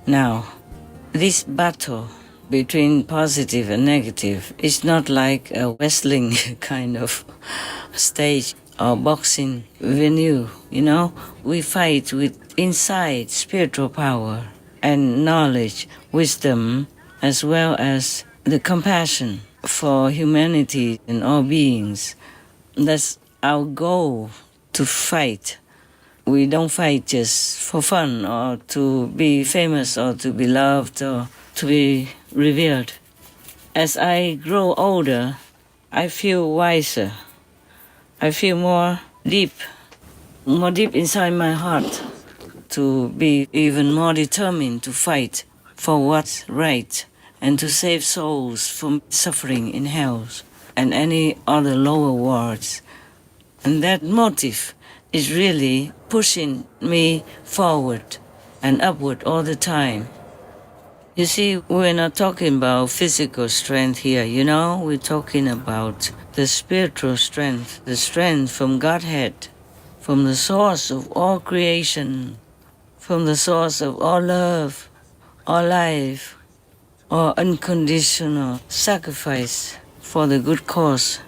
Now, this battle between positive and negative is not like a wrestling kind of stage or boxing venue, We fight with inside spiritual power and knowledge, wisdom, as well as the compassion for humanity and all beings. That's our goal, to fight. We don't fight just for fun or to be famous or to be loved or to be revered. As I grow older, I feel wiser. I feel more deep inside my heart to be even more determined to fight for what's right and to save souls from suffering in hell and any other lower worlds. And that motive is really pushing me forward and upward all the time. You see, we're not talking about physical strength here, We're talking about the spiritual strength, the strength from Godhead, from the source of all creation, from the source of all love, all life, all unconditional sacrifice for the good cause,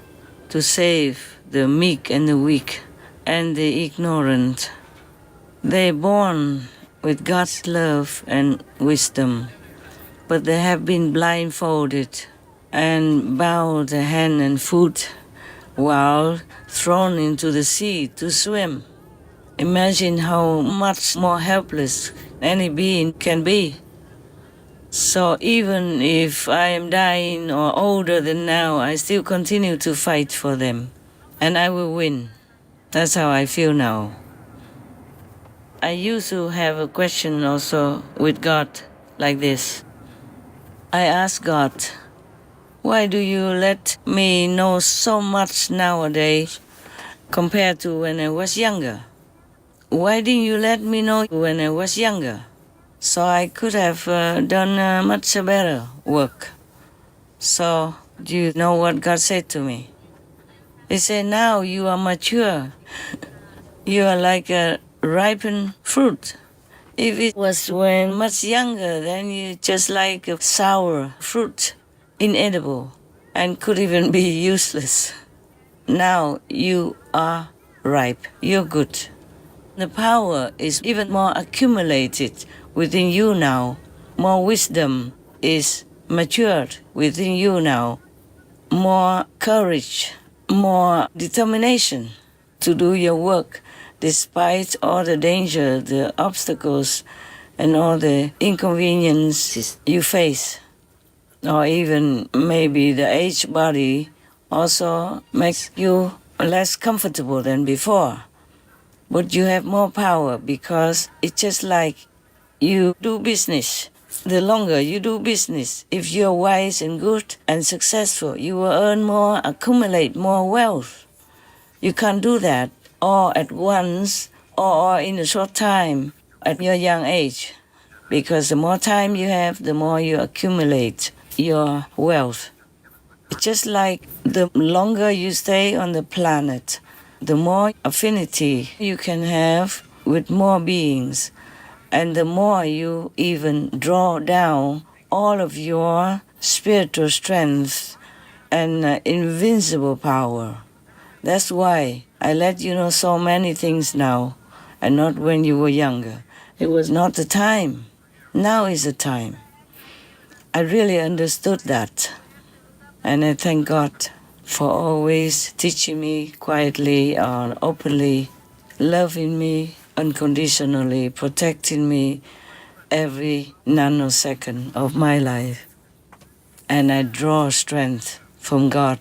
to save the meek and the weak and the ignorant. They're born with God's love and wisdom, but they have been blindfolded and bound the hand and foot while thrown into the sea to swim. Imagine how much more helpless any being can be. So even if I am dying or older than now, I still continue to fight for them. And I will win. That's how I feel now. I used to have a question also with God like this. I asked God, why do you let me know so much nowadays compared to when I was younger? Why didn't you let me know when I was younger? So I could have done much better work. So do you know what God said to me? He said, now you are mature. You are like a ripened fruit. If it was when much younger, then you just like a sour fruit, inedible, and could even be useless. Now you are ripe. You're good. The power is even more accumulated within you now. More wisdom is matured within you now. More courage, more determination to do your work despite all the danger, the obstacles, and all the inconveniences you face. Or even maybe the aged body also makes you less comfortable than before. But you have more power because it's just like you do business. The longer you do business, if you're wise and good and successful, you will earn more, accumulate more wealth. You can't do that all at once or in a short time at your young age, because the more time you have, the more you accumulate your wealth. It's just like the longer you stay on the planet, the more affinity you can have with more beings, and the more you even draw down all of your spiritual strength and invincible power. That's why I let you know so many things now, and not when you were younger. It was not the time. Now is the time. I really understood that. And I thank God for always teaching me quietly or openly, loving me unconditionally, protecting me every nanosecond of my life. And I draw strength from God,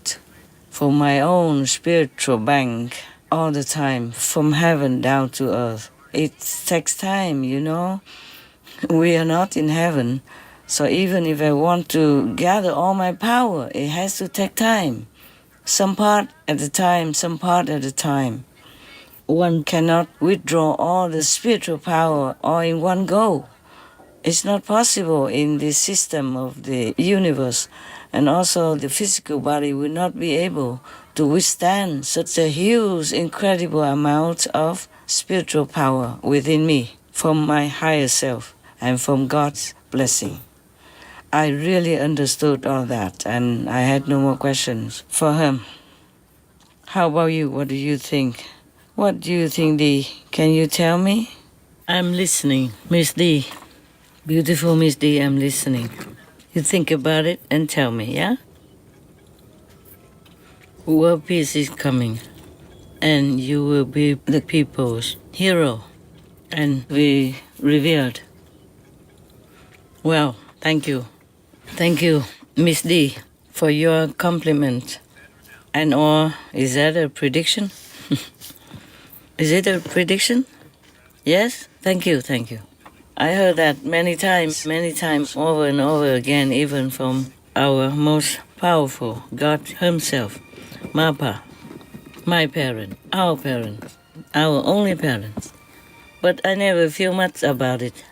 from my own spiritual bank, all the time, from heaven down to earth. It takes time, We are not in heaven. So even if I want to gather all my power, it has to take time. Some part at a time, some part at a time. One cannot withdraw all the spiritual power all in one go. It's not possible in this system of the universe. And also the physical body will not be able to withstand such a huge, incredible amount of spiritual power within me from my higher self. and from God's blessing. I really understood all that, and I had no more questions for him. How about you? What do you think? What do you think, Dee? Can you tell me? I'm listening, Miss Dee. Beautiful Miss Dee, I'm listening. You think about it and tell me, yeah? World peace is coming, and you will be the people's hero, and be revered. Well, thank you. Thank you, Miss D, for your compliment. And or is that a prediction? Is it a prediction? Yes? Thank you. I heard that many times, over and over again, even from our most powerful, God Himself, Mapa, my parent, our only parents. But I never feel much about it.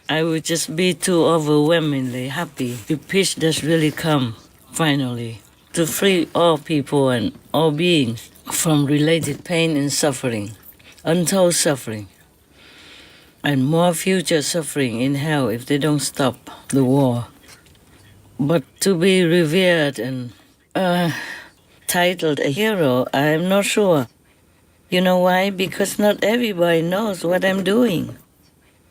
I would just be too overwhelmingly happy if peace does really come, finally, to free all people and all beings from related pain and suffering, untold suffering, and more future suffering in hell if they don't stop the war. But to be revered and titled a hero, I'm not sure. You know why? Because not everybody knows what I'm doing.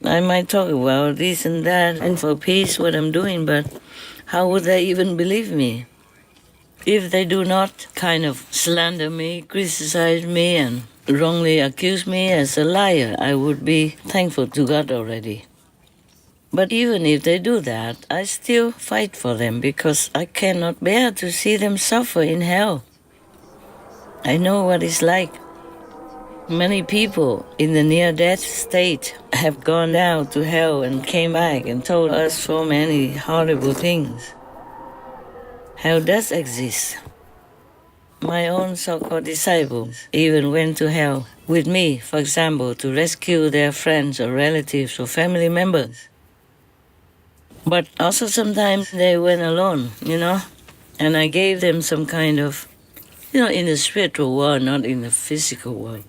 I might talk about this and that and for peace what I'm doing, but how would they even believe me? If they do not kind of slander me, criticize me, and wrongly accuse me as a liar, I would be thankful to God already. But even if they do that, I still fight for them because I cannot bear to see them suffer in hell. I know what it's like. Many people in the near-death state have gone down to hell and came back and told us so many horrible things. Hell does exist. My own so-called disciples even went to hell with me, for example, to rescue their friends or relatives or family members. But also sometimes they went alone, and I gave them some kind of, in the spiritual world, not in the physical world.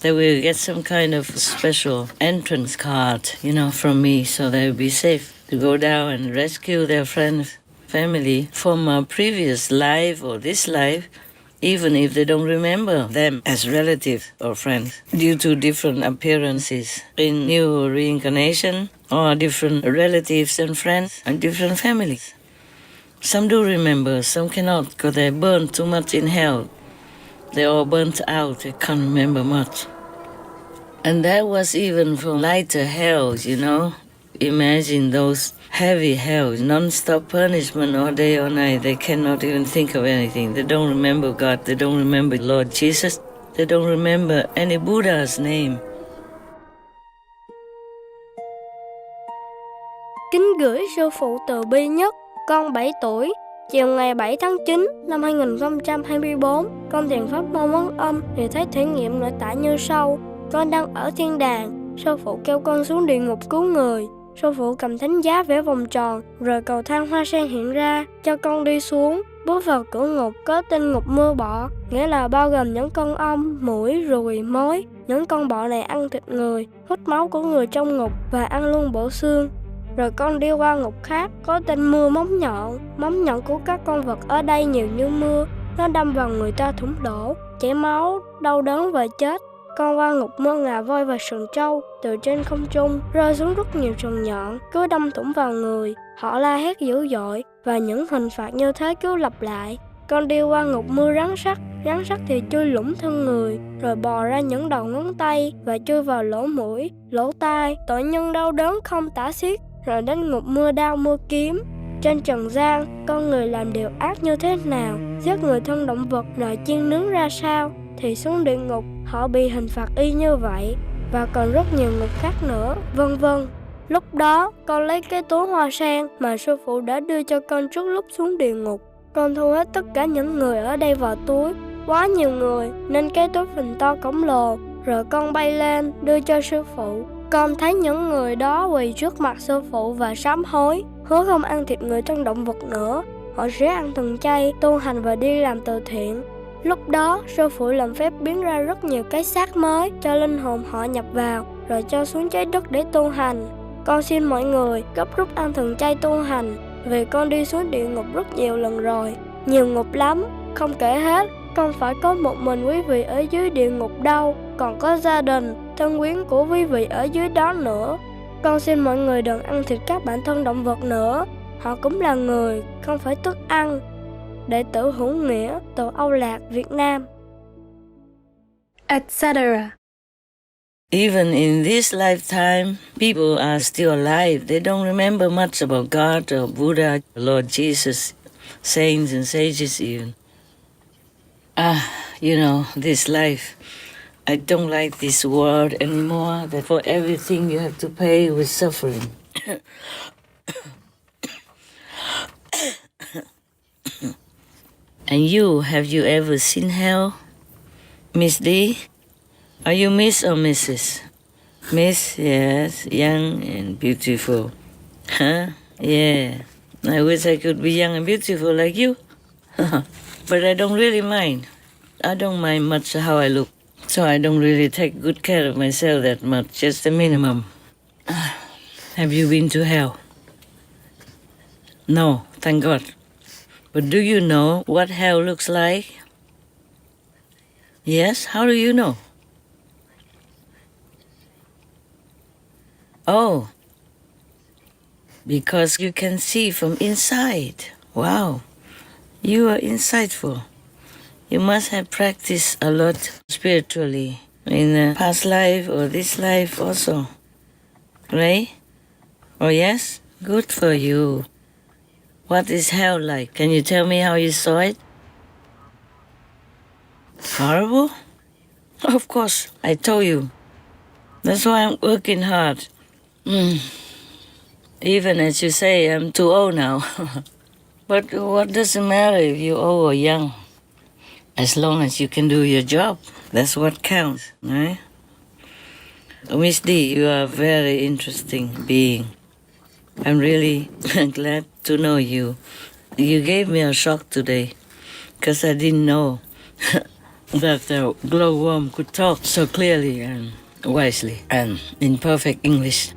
They will get some kind of special entrance card, from me, so they will be safe to go down and rescue their friends, family from a previous life or this life, even if they don't remember them as relatives or friends, due to different appearances in new reincarnation or different relatives and friends and different families. Some do remember, some cannot, because they burned too much in hell. They all burnt out, they can't remember much. And that was even for lighter hells, Imagine those heavy hells, non-stop punishment all day, all night. They cannot even think of anything. They don't remember God, they don't remember Lord Jesus, they don't remember any Buddha's name. Kính gửi sư phụ từ bi nhất, con 7 tuổi. Chiều ngày 7 tháng 9 năm 2024, con thiền pháp môn Ấn Âm thì thấy thể nghiệm nội tại như sau. Con đang ở thiên đàng, sư phụ kêu con xuống địa ngục cứu người. Sư phụ cầm thánh giá vẽ vòng tròn, rồi cầu thang hoa sen hiện ra, cho con đi xuống. Bước vào cửa ngục có tên ngục mưa bọ, nghĩa là bao gồm những con ong, muỗi, ruồi, mối. Những con bọ này ăn thịt người, hút máu của người trong ngục và ăn luôn bộ xương. Rồi con đi qua ngục khác có tên mưa móng nhọn. Móng nhọn của các con vật ở đây nhiều như mưa, nó đâm vào người ta thủng lỗ, chảy máu, đau đớn và chết. Con qua ngục mưa ngà voi và sừng trâu, từ trên không trung rơi xuống rất nhiều sừng nhọn, cứ đâm thủng vào người. Họ la hét dữ dội và những hình phạt như thế cứ lặp lại. Con đi qua ngục mưa rắn sắt thì chui lũng thân người, rồi bò ra những đầu ngón tay và chui vào lỗ mũi, lỗ tai. Tội nhân đau đớn không tả xiết. Rồi đến ngục mưa đao mưa kiếm. Trên trần gian, con người làm điều ác như thế nào, giết người thân động vật rồi chiên nướng ra sao, thì xuống địa ngục họ bị hình phạt y như vậy, và còn rất nhiều ngục khác nữa, vân vân. Lúc đó, con lấy cái túi hoa sen mà sư phụ đã đưa cho con trước lúc xuống địa ngục. Con thu hết tất cả những người ở đây vào túi, quá nhiều người nên cái túi phình to khổng lồ. Rồi con bay lên đưa cho sư phụ. Con thấy những người đó quỳ trước mặt sư phụ và sám hối, hứa không ăn thịt người thân động vật nữa. Họ sẽ ăn thuần chay, tu hành và đi làm từ thiện. Lúc đó, sư phụ làm phép biến ra rất nhiều cái xác mới cho linh hồn họ nhập vào rồi cho xuống trái đất để tu hành. Con xin mọi người gấp rút ăn thần chay tu hành, vì con đi xuống địa ngục rất nhiều lần rồi, nhiều ngục lắm, không kể hết. Không phải có một mình quý vị ở dưới địa ngục đâu, còn có gia đình, thân quyến của quý vị ở dưới đó nữa. Con xin mọi người đừng ăn thịt các bạn thân động vật nữa, họ cũng là người, không phải thức ăn. Đệ tử Hữu Nghĩa, từ Âu Lạc, Việt Nam, etc. Even in this lifetime, people are still alive. They don't remember much about God or Buddha, Lord Jesus, saints and sages even. This life, I don't like this world anymore, that for everything you have to pay with suffering. And have you ever seen hell? Miss D? Are you Miss or Mrs.? Miss, yes, young and beautiful. Huh? Yeah. I wish I could be young and beautiful like you. But I don't really mind. I don't mind much how I look. So I don't really take good care of myself that much, just the minimum. Have you been to hell? No, thank God. But do you know what hell looks like? Yes, how do you know? Oh, because you can see from inside. Wow, you are insightful. You must have practiced a lot spiritually in the past life or this life also, right? Oh yes? Good for you. What is hell like? Can you tell me how you saw it? Horrible? Of course, I told you. That's why I'm working hard. Even as you say, I'm too old now. But what does it matter if you're old or young? As long as you can do your job, that's what counts, right? Miss D, you are a very interesting being. I'm really glad to know you. You gave me a shock today, because I didn't know that the glowworm could talk so clearly and wisely and in perfect English.